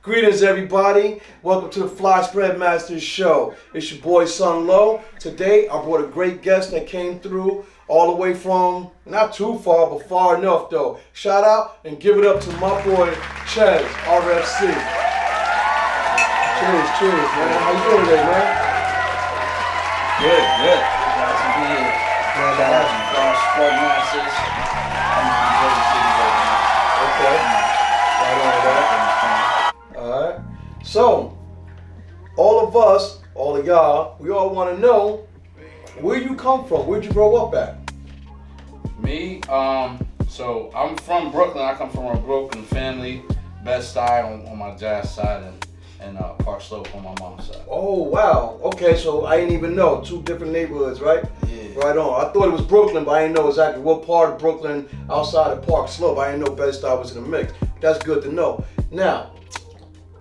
Greetings, everybody. Welcome to the Fly Spread Masters show. It's your boy, Sun Low. Today, I brought a great guest that came through all the way from, not too far, but far enough, though. Shout out and give it up to my boy, Chez, RFC. Cheers, man. How you doing today, man? Good. Glad to be here. Shout out to Fly Spread Masters. I'm from Jersey City right now. Okay. Right on that. Alright. So, all of us, all of y'all, we all want to know where you come from. Where'd you grow up at? Me, so I'm from Brooklyn. I come from a Brooklyn family. Bed-Stuy on my dad's side and Park Slope on my mom's side. Oh, wow. Okay, so I didn't even know. Two different neighborhoods, right? Yeah. Right on. I thought it was Brooklyn, but I didn't know exactly what part of Brooklyn outside of Park Slope. I didn't know Bed-Stuy was in the mix. That's good to know. Now,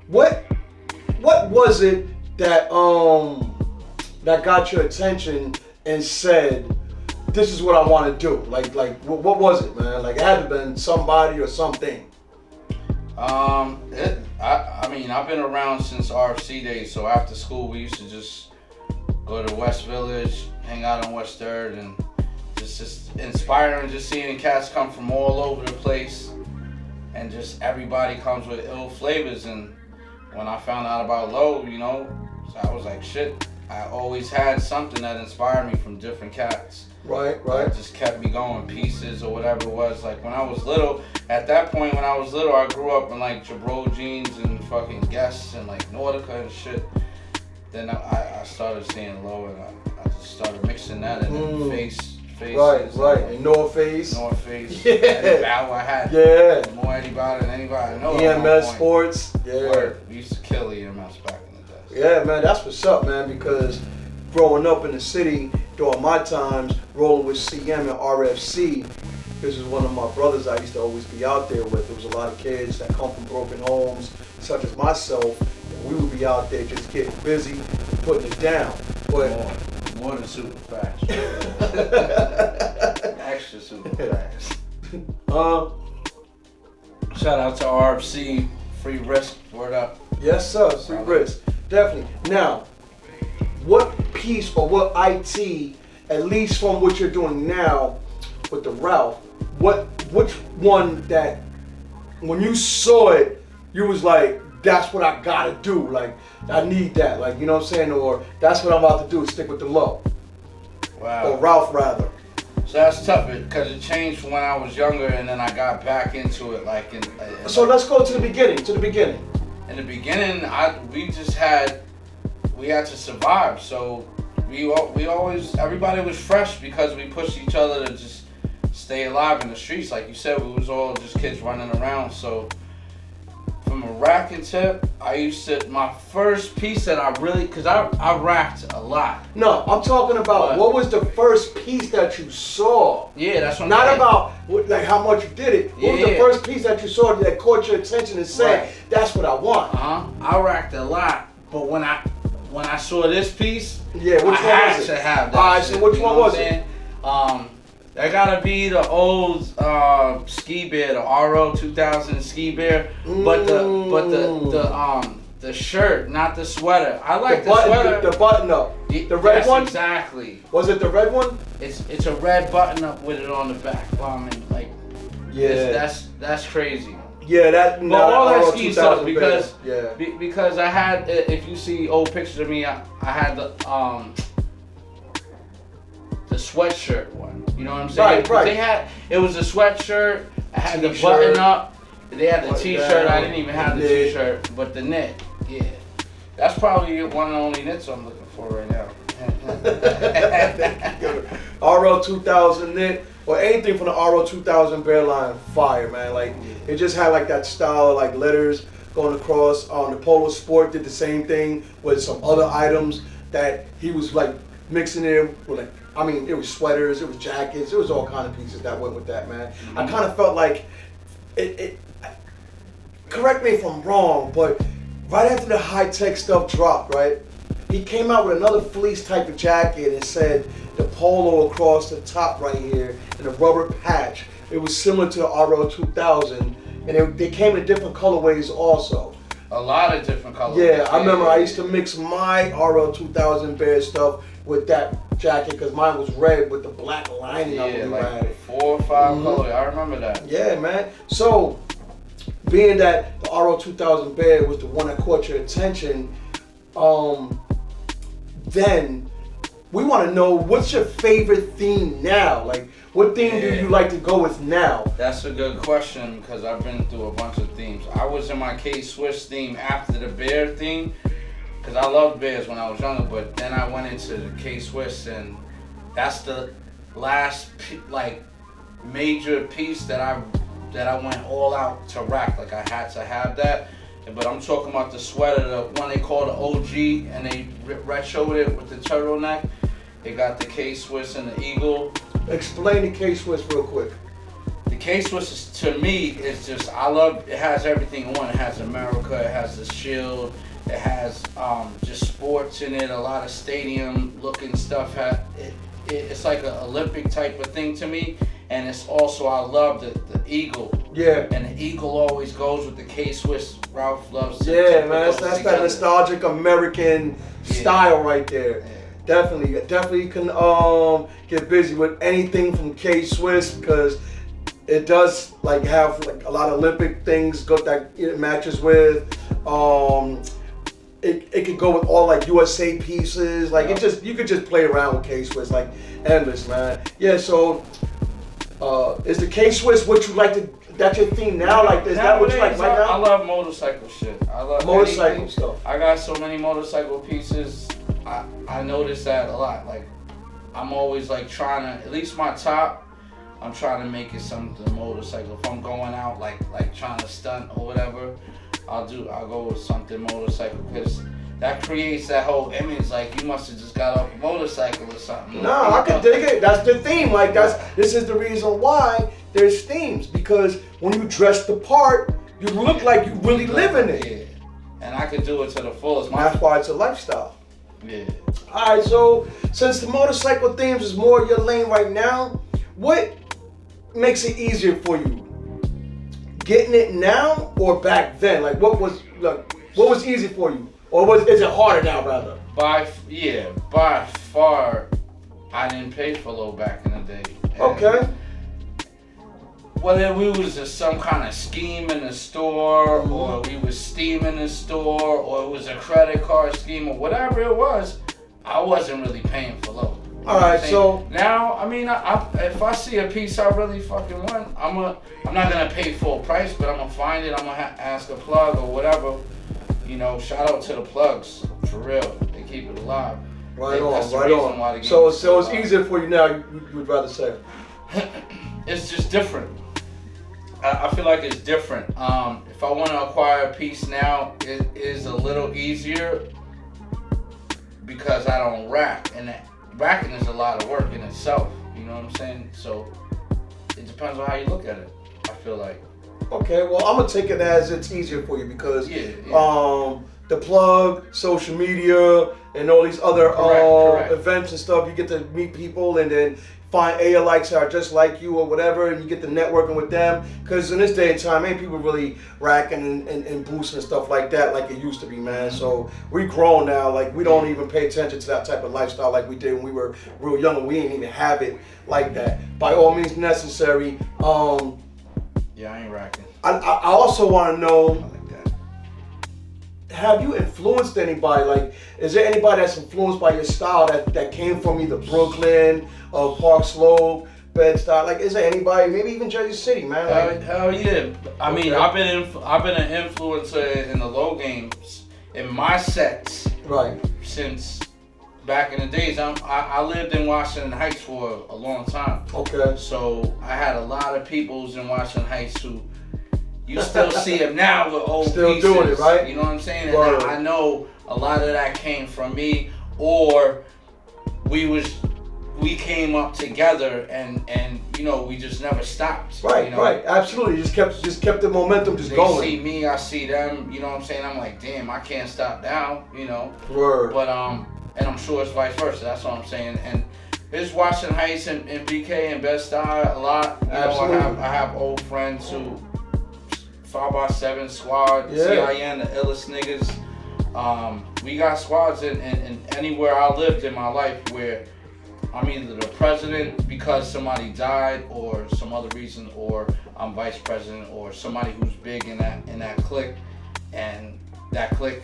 what was it that that got your attention and said, this is what I want to do? Like what was it, man? Like, it had to have been somebody or something. I mean, I've been around since RFC days. So after school, we used to just go to West Village, hang out on West 3rd, and just inspiring, just seeing cats come from all over the place, and just everybody comes with ill flavors. And when I found out about Low, you know, I was like, shit. I always had something that inspired me from different cats. Right. That just kept me going, pieces or whatever it was. Like when I was little, at that point when I was little, I grew up in like Jabro jeans and fucking Guess and like Nautica and shit. Then I started seeing Low, and I just started mixing that in and faces. Right. And North Face. Yeah. Eddie Bauer I had. Yeah. More Eddie Bauer than anybody I know. EMS Sports. Yeah. Word. We used to kill EMS back in the day. Yeah, man, that's what's up, man, because growing up in the city during my times, rolling with CM and RFC, this is one of my brothers I used to always be out there with. There was a lot of kids that come from broken homes, such as myself, and we would be out there just getting busy, putting it down. But More than super fast. Extra super fast. Shout out to RFC, Free Risk, word up. Yes, sir, free risk, definitely. Now, what piece or what IT, at least from what you're doing now with the Ralph, which one that when you saw it, you was like, that's what I gotta do, like I need that, like, you know what I'm saying, or that's what I'm about to do, stick with the Low. Wow. Or Ralph rather. So that's tough because it changed from when I was younger, and then I got back into it like in. So let's go to the beginning. In the beginning, we had to survive. So we always, everybody was fresh because we pushed each other to just stay alive in the streets. Like you said, we was all just kids running around. So from a racking tip, my first piece that I really, cause I racked a lot. No, I'm talking about what was the first piece that you saw? Yeah, that's what I'm Not saying. about like how much you did it. What was the first piece that you saw that caught your attention and said, that's what I want? I racked a lot, but when I saw this piece, yeah, which one had was it? to have that. All right, shit, so which one was it? That gotta be the old Ski Bear, the RO 2000 Ski Bear, but the shirt, not the sweater. I like the sweater. The button up. The red one? Exactly. Was it the red one? It's a red button up with it on the back. Well, I mean, like, that's crazy. Yeah, that. But all that ski stuff bear. because I had, if you see old pictures of me, I had the sweatshirt one. You know what I'm saying? Right. It was a sweatshirt. I had the T-shirt. button up. They had the t-shirt. Down. I didn't even have the t-shirt, but the knit. Yeah, that's probably one of the only knits I'm looking for right now. RO 2000 knit or anything from the RO 2000 bear line, fire, man. Like it just had like that style of like letters going across. The Polo Sport did the same thing with some other items that he was like mixing it with, like, I mean, it was sweaters, it was jackets, it was all kind of pieces that went with that, man. Mm-hmm. I kind of felt like it. Correct me if I'm wrong, but right after the high-tech stuff dropped, right, he came out with another fleece type of jacket and said the polo across the top right here and a rubber patch. It was similar to the RO 2000, and they came in different colorways also. A lot of different colors. Yeah, I remember I used to mix my RL 2000 Bear stuff with that jacket because mine was red with the black lining. Yeah, I had like it. 4 or 5 colors. I remember that. Yeah, man. So, being that the RL 2000 Bear was the one that caught your attention, then we want to know what's your favorite theme now? Like, what theme do you like to go with now? That's a good question because I've been through a bunch of themes. I was in my K-Swiss theme after the bear theme because I loved bears when I was younger, but then I went into the K-Swiss and that's the last like major piece that I went all out to rack. Like I had to have that. But I'm talking about the sweater, the one they call the OG, and they retroed it with the turtleneck. It got the K-Swiss and the eagle. Explain the K-Swiss real quick. The K-Swiss is, to me, is just, I love, it has everything in one. It has America, it has the shield, it has just sports in it, a lot of stadium looking stuff. It's like an Olympic type of thing to me. And it's also, I love the eagle. Yeah. And the eagle always goes with the K-Swiss. Ralph loves to Yeah, man, put those that's that together. nostalgic American style right there. Yeah. Definitely can get busy with anything from K-Swiss because it does like have like a lot of Olympic things that it matches with. It could go with all like USA pieces. Like Yeah. it just, you could just play around with K-Swiss like endless, man. Yeah, so is the K-Swiss what you like to, that's your theme now? Like is that what you like right I now? love motorcycle shit. I love Motorcycle anything. stuff. I got so many motorcycle pieces. I notice that a lot. Like I'm always like trying to, at least my top, I'm trying to make it something motorcycle. If I'm going out like trying to stunt or whatever, I'll go with something motorcycle because that creates that whole image like you must have just got off a motorcycle or something. No, I can dig it. That's the theme. Like this is the reason why there's themes, because when you dress the part, you look like you really live in it. Yeah. And I could do it to the fullest. That's why it's a lifestyle. Yeah. All right, so since the motorcycle themes is more your lane right now, what makes it easier for you? Getting it now or back then? Like what was easy for you? Or is it harder now rather? By far, I didn't pay for low back in the day. And Okay. whether we was just some kind of scheme in the store, or we was steaming the store, or it was a credit card scheme, or whatever it was, I wasn't really paying for low. All right, so now, I mean, if I see a piece I really fucking want, I'm not gonna pay full price, but I'm gonna find it. I'm gonna ask a plug or whatever. You know, shout out to the plugs for real. They keep it alive. right That's the on, right reason why the on. game So is it's alive. easier for you now. You would rather say. It's just different. I feel like it's different. If I want to acquire a piece now, it is a little easier because I don't rack, and racking is a lot of work in itself. You know what I'm saying? So it depends on how you look at it. I feel like. Okay, well, I'm gonna take it as it's easier for you because Yeah. the plug, social media, and all these other Correct. events and stuff, you get to meet people and then find likes that are just like you or whatever, and you get to networking with them. Because in this day and time, ain't people really racking and boosting and stuff like that like it used to be, man. So we grown now, like we don't even pay attention to that type of lifestyle like we did when we were real young, and we didn't even have it like that. By all means necessary. Yeah, I ain't racking. I also want to know, Like that. have you influenced anybody? Like, is there anybody that's influenced by your style that came from either Brooklyn or Park Slope, Bed-Stuy? Like, is there anybody, maybe even Jersey City, man? Like, Hell yeah! I mean, Okay. I've been an influencer in the low games in my sets right. since back in the days. I lived in Washington Heights for a long time, Okay. so I had a lot of peoples in Washington Heights who you still see them now with old Still pieces. doing it, right? You know what I'm saying? And Word. I know a lot of that came from me, or we came up together and you know we just never stopped. Right, you know? right. Absolutely. Just kept the momentum just They going. see me, I see them, you know what I'm saying? I'm like, damn, I can't stop now, you know. Word. But and I'm sure it's vice versa, that's what I'm saying. And it's Washington Heights and BK and Bed-Stuy a lot. You Absolutely. know, I have old friends who 5x7 squad, CIN, the illest niggas. We got squads in anywhere I lived in my life where I'm either the president because somebody died or some other reason, or I'm vice president or somebody who's big in that clique, and that clique,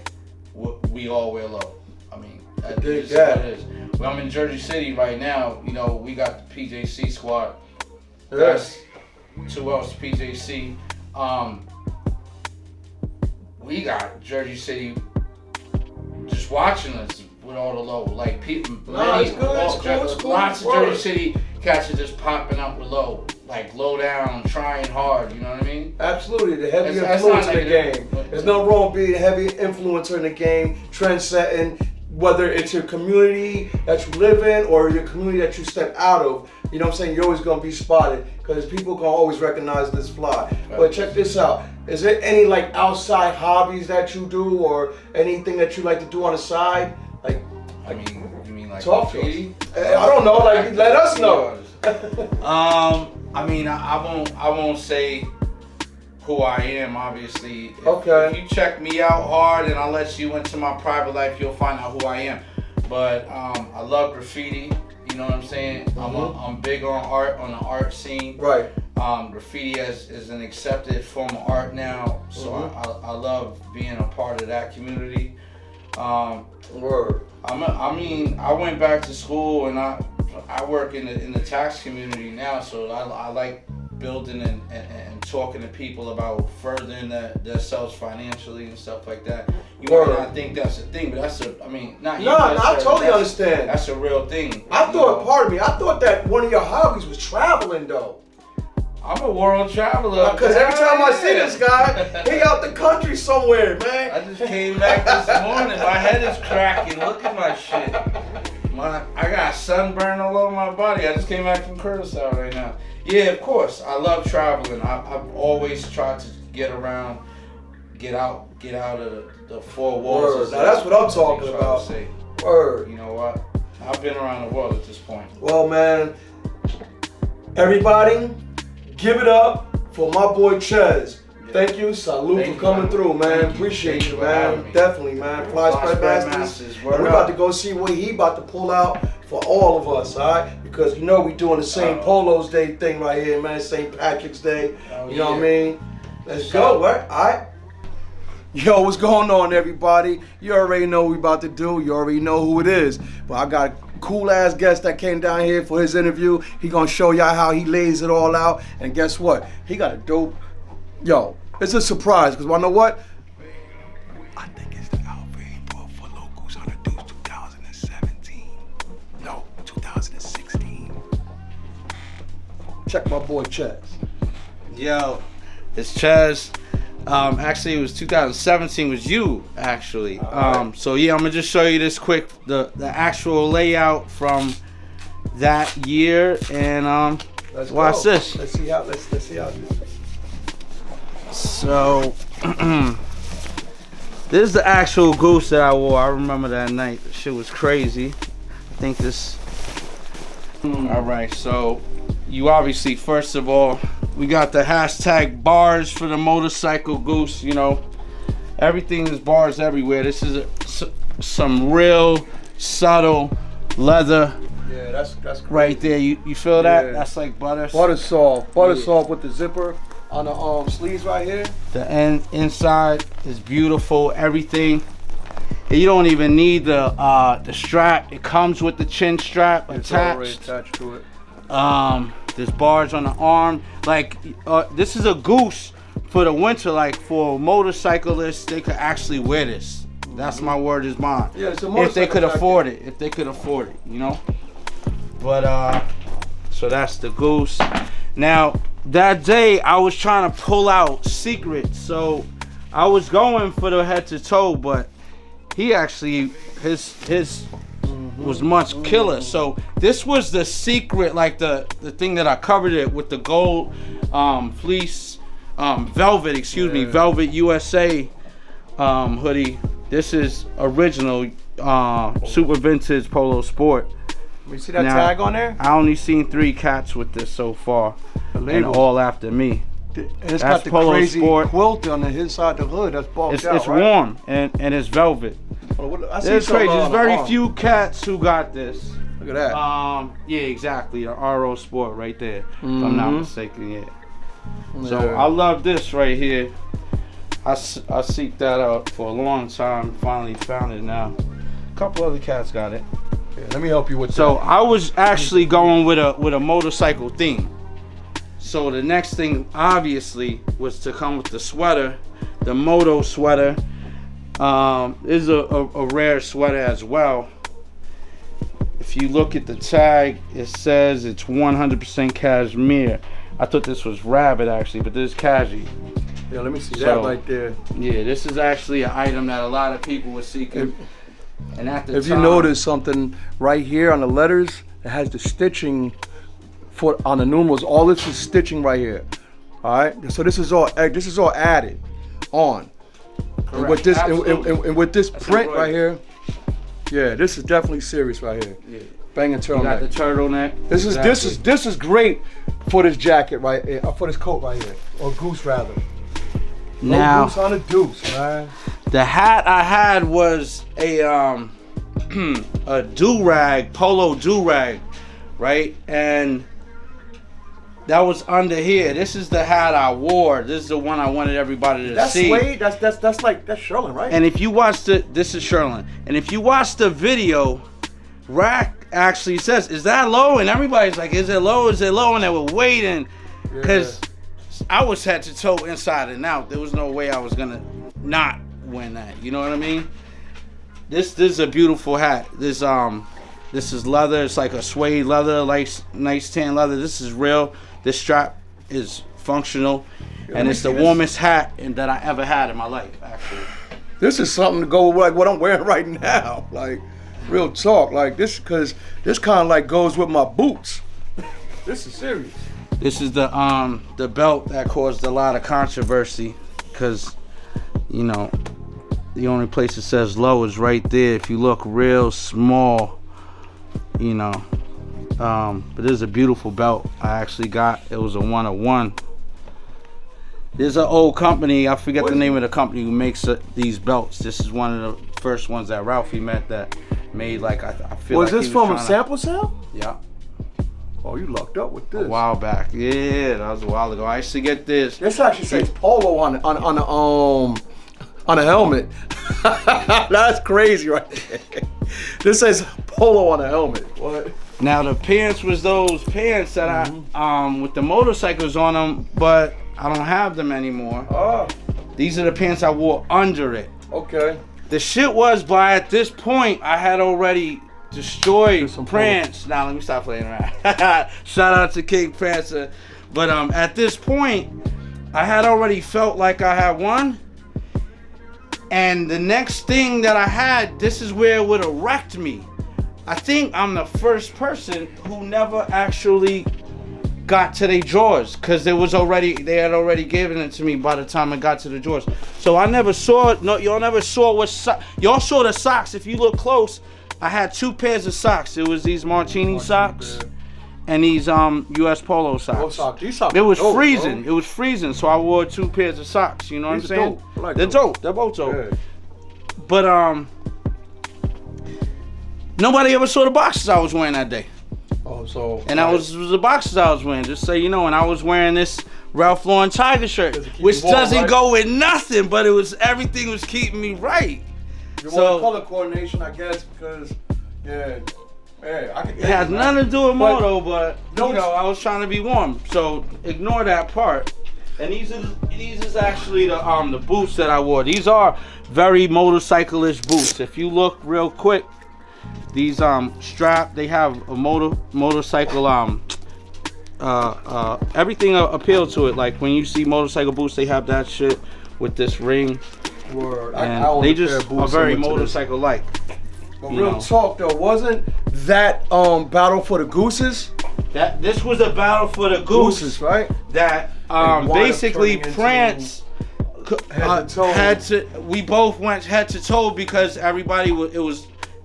we all wear low. I mean, this is what it is. Well, I'm in Jersey City right now. You know, we got the PJC squad. That's 2L's PJC. We got Jersey City just watching us with all the low, like people. It's cool. Lots of Jersey City cats are just popping up with low, like low down, trying hard. You know what I mean? Absolutely, the heavy influence in the game. There's no wrong being a heavy influencer in the game, trend setting. Whether it's your community that you live in or your community that you step out of, you know what I'm saying? You're always gonna be spotted because people can always recognize this fly. Right. But check this out. Is there any like outside hobbies that you do or anything that you like to do on the side? Like, I mean, you mean like talk to us. I don't know. Like, let us know. I mean, I won't say who I am, obviously. If you check me out hard and I let you into my private life, you'll find out who I am. But I love graffiti. You know what I'm saying? Mm-hmm. I'm big on art, on the art scene. Right. Graffiti is an accepted form of art now, so I love being a part of that community. Word. I went back to school and I work in the tax community now, so I like building and talking to people about furthering themselves financially and stuff like that. You might not think that's a thing, but that's I totally understand. That's a real thing. I thought that one of your hobbies was traveling though. I'm a world traveler. Because every time I see this guy, he out the country somewhere, man. I just came back this morning. My head is cracking. Look at my shit. I got sunburn all over my body. I just came back from Curacao right now. Yeah, of course. I love traveling. I've always tried to get around, get out of the four walls. Word. Now that's what I'm talking about. Word. You know what? I've been around the world at this point. Well, man, everybody, give it up for my boy Ches. Yeah. Thank you, salute for coming through, man. Appreciate you, man. Definitely, man. Fly Spread Masters. And we're about to go see what he about to pull out for all of us, all right? Because you know we doing the same Polos Day thing right here, man. St. Patrick's Day. You know what I mean? Let's go, right? All right. Yo, what's going on, everybody? You already know what we about to do. You already know who it is. But I got a cool ass guest that came down here for his interview. He gonna show y'all how he lays it all out. And guess what? He got a dope. Yo, it's a surprise because I know what? I think it's the outfit he brought for Locals on the Deuce 2017. No, 2016. Check my boy Ches. Yo, it's Ches. Actually, it was 2017. Was you actually? So yeah, I'm gonna just show you this quick, the actual layout from that year, and let's watch go. this. Let's see how. Let's see how. So this is the actual goose that I wore. I remember that night. The shit was crazy. I think this. All right, so you obviously, first of all, we got the hashtag bars for the motorcycle goose. You know, everything is bars everywhere. This is some real subtle leather. Yeah, that's crazy. Right there. You feel that? That's like butter. Butter soft with the zipper on the sleeves right here. The inside is beautiful. Everything. You don't even need the strap. It comes with the chin strap it's attached. Already attached to it. There's bars on the arm. Like this is a goose for the winter. Like for motorcyclists, they could actually wear this. That's my word is mine. Yeah, it's a motorcycle if they could afford jacket. it. If they could afford it, you know. But so that's the goose. Now that day I was trying to pull out Secret, so I was going for the head to toe, but he actually his was much killer. So this was the Secret, like the thing that I covered it with the gold fleece velvet, velvet USA hoodie. This is original super vintage Polo Sport. You see that tag on there? I only seen 3 cats with this so far, and all after me. And it's That's got the Polo crazy Sport. quilt on the inside the hood. That's bulked out, It's right? warm and it's velvet. I see It's some, crazy. There's on the very arm. few cats who got this. Look at that. Yeah, exactly. The RO Sport right there. If I'm not Mhm. mistaken, yeah. So Yeah. I love this right here. I seeked that out for a long time. Finally found it now. A couple other cats got it. Yeah, let me help you with So that. I was actually going with a motorcycle theme. So the next thing obviously was to come with the sweater, the moto sweater. Is a rare sweater as well. If you look at the tag, it says it's 100% cashmere. I thought this was rabbit actually, but this is cashmere. Yeah, let me see So- that right there. Yeah, this is actually an item that a lot of people were seeking. And at the If you time, notice something right here on the letters, it has the stitching on the numerals. All this is stitching right here. All right. So this is all added on. And with this and with this That's print right embroidered. here, yeah, this is definitely serious right here. Yeah. Banging You got the turtleneck. turtleneck. This is great for this jacket right here, for this coat right here, or goose rather. Now, No goose on a deuce, man. the hat I had was a a do-rag, polo do-rag, right? And that was under here. This is the hat I wore. This is the one I wanted everybody to That's see. suede. That's Sherlin, right? And if you watch this is Sherlin. And if you watch the video, Rack actually says, "Is that low?" And everybody's like, "Is it low? Is it low?" And they were waiting, because I was head to toe, inside and out. There was no way I was gonna not win that. You know what I mean? This is a beautiful hat. This is leather. It's like a suede leather, like nice tan leather. This is real. This strap is functional, and it's the warmest hat that I ever had in my life, actually. This is something to go with like what I'm wearing right now. Like, real talk. Like this, because this kind of like goes with my boots. This is serious. This is the belt that caused a lot of controversy, because, you know, the only place it says low is right there. If you look real small, you know. But this is a beautiful belt I actually got. It was a 1-of-1. There's an old company, I forget the name of the company, who makes these belts. This is one of the first ones that Ralphie met that made, like, I feel Was like this he from a trying to- sample sale? Yeah. Oh, you lucked up with A this. while back. Yeah, that was a while ago. I used to get this. This actually says polo on a helmet. That's crazy right there. This says polo on a helmet. What? Now the pants was those pants that I with the motorcycles on them, but I don't have them anymore. Oh, These are the pants I wore under it. okay. The shit was, by at this point I had already destroyed Here's some Prance. Now let me stop playing around. Shout out to King Prancer. But at this point I had already felt like I had won. And the next thing that I had, this is where it would have wrecked me. I think I'm the first person who never actually got to their drawers, because they had already given it to me by the time it got to the drawers. So I never saw it. No, y'all never saw y'all saw the socks. If you look close, I had 2 pairs of socks. It was these Martini socks and these US Polo socks. Oh, socks. These socks It was dope, freezing. bro. It was freezing, so I wore 2 pairs of socks. You know what These I'm are saying? dope. I like They're those. dope. They're both dope. Yeah. But nobody ever saw the boxes I was wearing that day. Oh, so. And it was the boxes I was wearing, just so you know. And I was wearing this Ralph Lauren Tiger shirt, Does it keep which you warm, doesn't right? go with nothing, but everything was keeping me right. You So- want color coordination, I guess, because yeah, I can. It has nothing to do with But- moto, but No, you know, I was trying to be warm, so ignore that part. And these is actually the boots that I wore. These are very motorcyclish boots. If you look real quick, these strap, they have a motorcycle everything appeal to it. Like when you see motorcycle boots, they have that shit with this ring, Word. and own they a pair just of boots are very similar to this. motorcycle like. But you real know. talk though, wasn't that battle for the gooses? This was a battle for the Gooses, right? that wound up basically turning into Prance head to toe. we both went head to toe, because everybody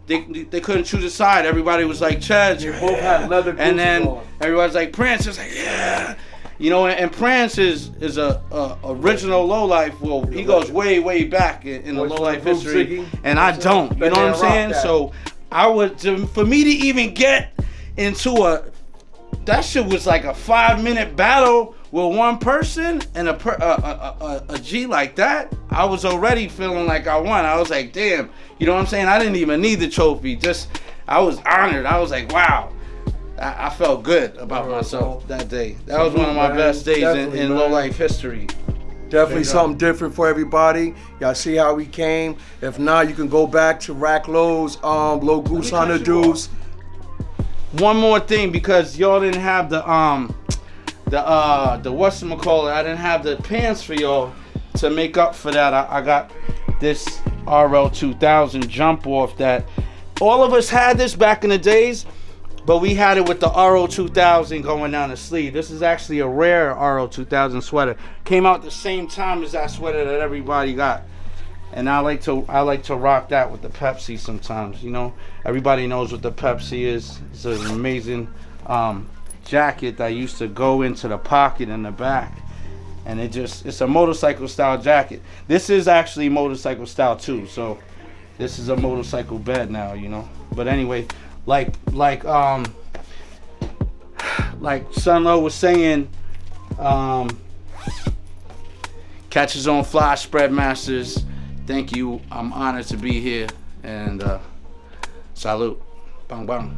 they couldn't choose a side. Everybody was like Chad, They both had leather and then Guccis on. everybody's like Prince was like, yeah. You know, and Prance is a original lowlife. Well, he goes way back in the lowlife history, and I don't. You know what I'm saying? So I would, for me to even get into that shit was like a 5-minute battle with one person and a G like that. I was already feeling like I won. I was like, damn. You know what I'm saying? I didn't even need the trophy. I was honored. I was like, wow. I felt good about myself that day. That was one of my best days in low life history. Definitely something different for everybody. Y'all see how we came. If not, you can go back to Rack Low's Low Goose Hunter Dudes. One more thing, because y'all didn't have the whatchamacallit, I didn't have the pants for y'all to make up for that. I got this RL 2000 jump off that all of us had this back in the days, but we had it with the RO 2000 going down the sleeve. This is actually a rare RO 2000 sweater. Came out the same time as that sweater that everybody got. And I like to rock that with the Pepsi sometimes, you know. Everybody knows what the Pepsi is. It's an amazing jacket that used to go into the pocket in the back. And it's a motorcycle style jacket. This is actually motorcycle style too, so this is a motorcycle bed now, you know. But anyway, like Sunlow was saying, catch his own fly, spread masters. Thank you. I'm honored to be here, and salute. Bang bang.